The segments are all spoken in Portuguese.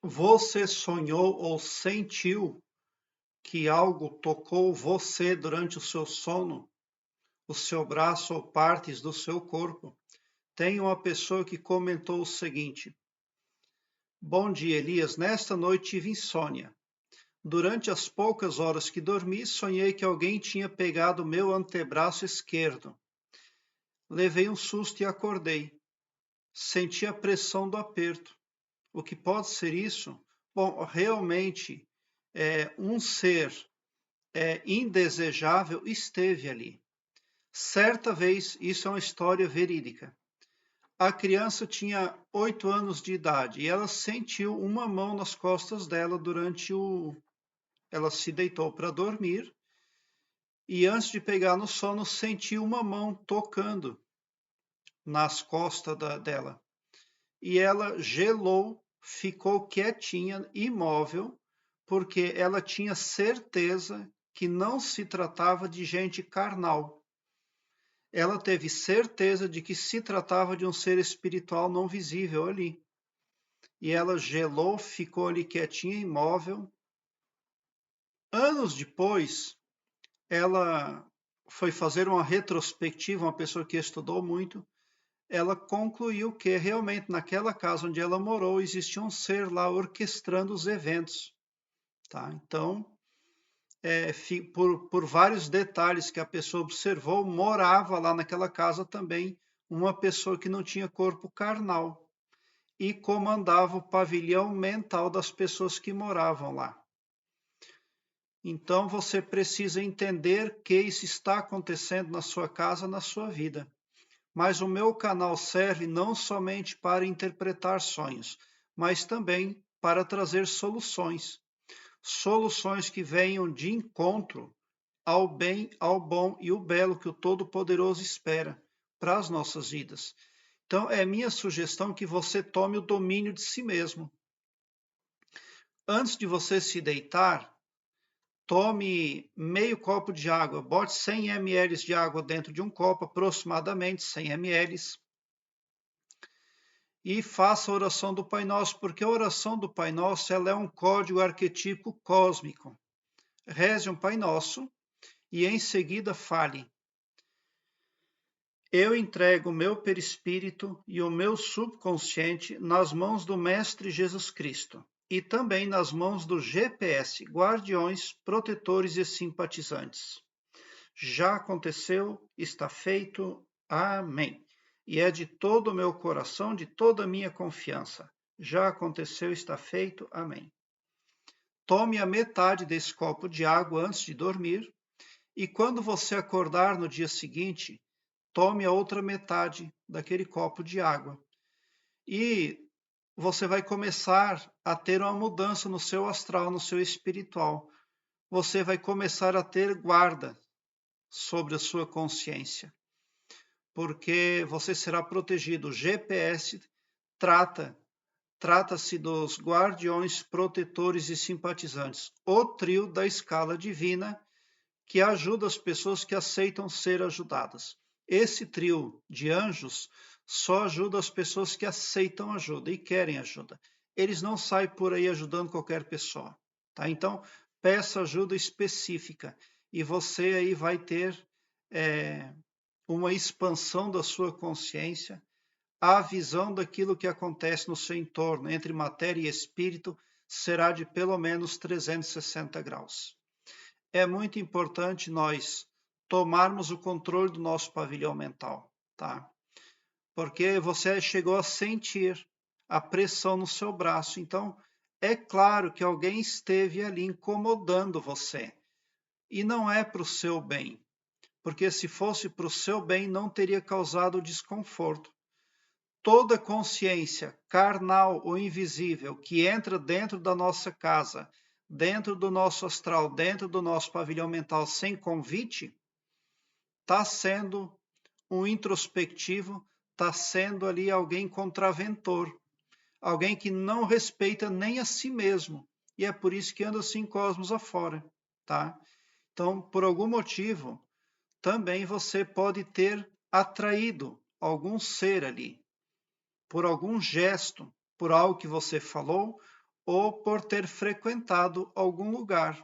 Você sonhou ou sentiu que algo tocou você durante o seu sono, o seu braço ou partes do seu corpo? Tem uma pessoa que comentou o seguinte: Bom dia, Elias. Nesta noite tive insônia. Durante as poucas horas que dormi, sonhei que alguém tinha pegado meu antebraço esquerdo. Levei um susto e acordei. Senti a pressão do aperto. O que pode ser isso? Bom, realmente, um ser indesejável esteve ali. Certa vez, isso é uma história verídica. A criança tinha 8 anos de idade e ela sentiu uma mão nas costas dela durante o. Ela se deitou para dormir e antes de pegar no sono sentiu uma mão tocando nas costas dela. E ela gelou, ficou quietinha, imóvel, porque ela tinha certeza que não se tratava de gente carnal. Ela teve certeza de que se tratava de um ser espiritual não visível ali. E ela gelou, ficou ali quietinha, imóvel. Anos depois, ela foi fazer uma retrospectiva, uma pessoa que estudou muito, ela concluiu que realmente naquela casa onde ela morou existia um ser lá orquestrando os eventos, tá? Então, por vários detalhes que a pessoa observou, morava lá naquela casa também uma pessoa que não tinha corpo carnal e comandava o pavilhão mental das pessoas que moravam lá. Então você precisa entender que isso está acontecendo na sua casa, na sua vida. Mas o meu canal serve não somente para interpretar sonhos, mas também para trazer soluções. Soluções que venham de encontro ao bem, ao bom e o belo que o Todo-Poderoso espera para as nossas vidas. Então, é minha sugestão que você tome o domínio de si mesmo. Antes de você se deitar, tome meio copo de água, bote 100 ml de água dentro de um copo, aproximadamente 100 ml, e faça a oração do Pai Nosso, porque a oração do Pai Nosso ela é um código arquetípico cósmico. Reze um Pai Nosso e em seguida fale: Eu entrego o meu perispírito e o meu subconsciente nas mãos do Mestre Jesus Cristo e também nas mãos do GPS, guardiões, protetores e simpatizantes. Já aconteceu, está feito. Amém. E é de todo o meu coração, de toda a minha confiança. Já aconteceu, está feito. Amém. Tome a metade desse copo de água antes de dormir e quando você acordar no dia seguinte, tome a outra metade daquele copo de água. E você vai começar a ter uma mudança no seu astral, no seu espiritual. Você vai começar a ter guarda sobre a sua consciência, porque você será protegido. O GPS trata-se dos guardiões, protetores e simpatizantes, o trio da escala divina que ajuda as pessoas que aceitam ser ajudadas. Esse trio de anjos só ajuda as pessoas que aceitam ajuda e querem ajuda. Eles não saem por aí ajudando qualquer pessoa, tá? Então, peça ajuda específica e você aí vai ter é, uma expansão da sua consciência, a visão daquilo que acontece no seu entorno, entre matéria e espírito, será de pelo menos 360 graus. É muito importante nós tomarmos o controle do nosso pavilhão mental, tá? Porque você chegou a sentir a pressão no seu braço, então é claro que alguém esteve ali incomodando você. E não é para o seu bem, porque se fosse para o seu bem, não teria causado desconforto. Toda consciência carnal ou invisível que entra dentro da nossa casa, dentro do nosso astral, dentro do nosso pavilhão mental sem convite, está sendo um introspectivo, está sendo ali alguém contraventor, alguém que não respeita nem a si mesmo. E é por isso que anda assim cosmos afora, tá? Então, por algum motivo, também você pode ter atraído algum ser ali, por algum gesto, por algo que você falou, ou por ter frequentado algum lugar,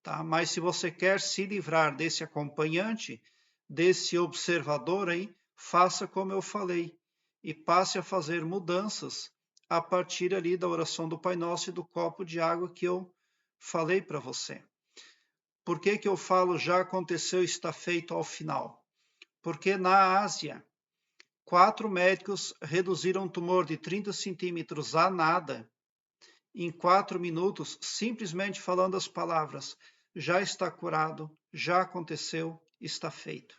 tá? Mas se você quer se livrar desse acompanhante, desse observador aí, faça como eu falei e passe a fazer mudanças a partir ali da oração do Pai Nosso e do copo de água que eu falei para você. Por que que eu falo já aconteceu, está feito ao final? Porque na Ásia, 4 médicos reduziram um tumor de 30 centímetros a nada em 4 minutos, simplesmente falando as palavras: já está curado, já aconteceu, está feito.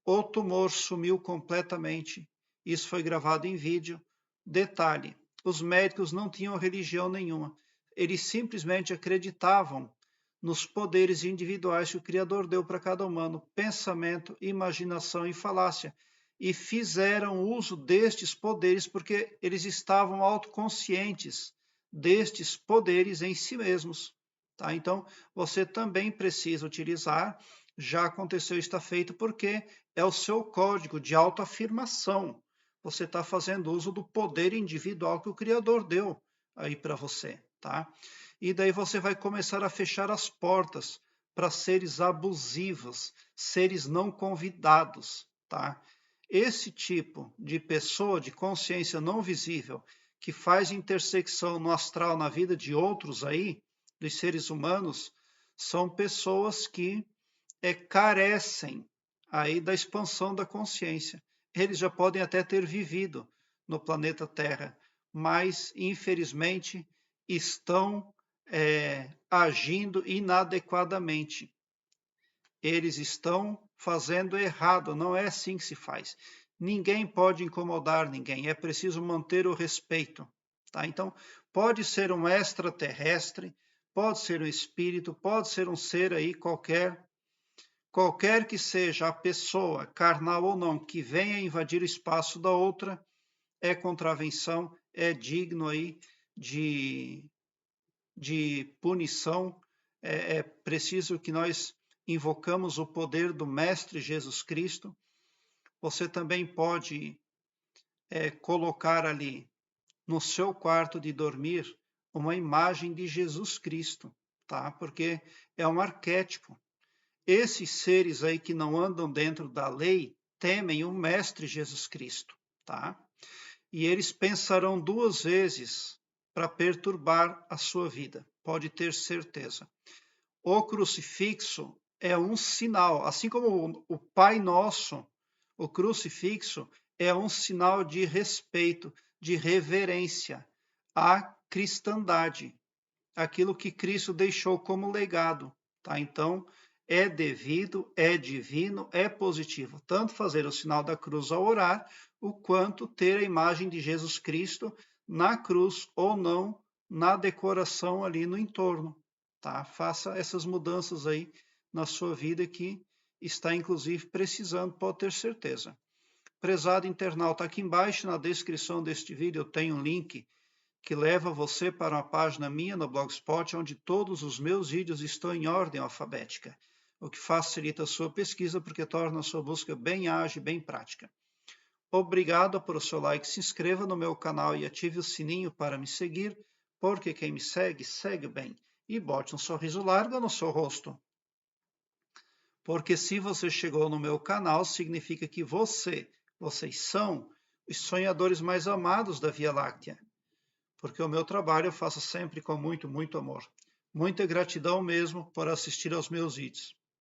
O tumor sumiu completamente. Isso foi gravado em vídeo. Detalhe: os médicos não tinham religião nenhuma. Eles simplesmente acreditavam nos poderes individuais que o Criador deu para cada humano, pensamento, imaginação e falácia, e fizeram uso destes poderes porque eles estavam autoconscientes destes poderes em si mesmos. Tá? Então, você também precisa utilizar, já aconteceu, está feito, porque é o seu código de autoafirmação. Você está fazendo uso do poder individual que o Criador deu aí para você, tá? E daí você vai começar a fechar as portas para seres abusivos, seres não convidados, tá? Esse tipo de pessoa de consciência não visível que faz intersecção no astral na vida de outros aí, dos seres humanos, são pessoas que carecem aí da expansão da consciência. Eles já podem até ter vivido no planeta Terra, mas infelizmente estão agindo inadequadamente. Eles estão fazendo errado, não é assim que se faz. Ninguém pode incomodar ninguém, é preciso manter o respeito. Tá? Então, pode ser um extraterrestre, pode ser um espírito, pode ser um ser aí qualquer que seja a pessoa, carnal ou não, que venha invadir o espaço da outra, é contravenção, é digno aí de punição. É preciso que nós invocamos o poder do Mestre Jesus Cristo. Você também pode colocar ali no seu quarto de dormir uma imagem de Jesus Cristo, tá? Porque é um arquétipo. Esses seres aí que não andam dentro da lei temem o Mestre Jesus Cristo, tá? E eles pensarão 2 vezes para perturbar a sua vida, pode ter certeza. O crucifixo é um sinal, assim como o Pai Nosso, o crucifixo é um sinal de respeito, de reverência à cristandade, aquilo que Cristo deixou como legado, tá? Então, é devido, é divino, é positivo, tanto fazer o sinal da cruz ao orar, o quanto ter a imagem de Jesus Cristo na cruz ou não na decoração ali no entorno, tá? Faça essas mudanças aí na sua vida que está inclusive precisando, pode ter certeza. Prezado internauta, aqui embaixo na descrição deste vídeo eu tenho um link que leva você para uma página minha no Blogspot, onde todos os meus vídeos estão em ordem alfabética, o que facilita a sua pesquisa porque torna a sua busca bem ágil e bem prática. Obrigado por o seu like, se inscreva no meu canal e ative o sininho para me seguir, porque quem me segue, segue bem. E bote um sorriso largo no seu rosto. Porque se você chegou no meu canal, significa que vocês são os sonhadores mais amados da Via Láctea. Porque o meu trabalho eu faço sempre com muito, muito amor. Muita gratidão mesmo por assistir aos meus vídeos.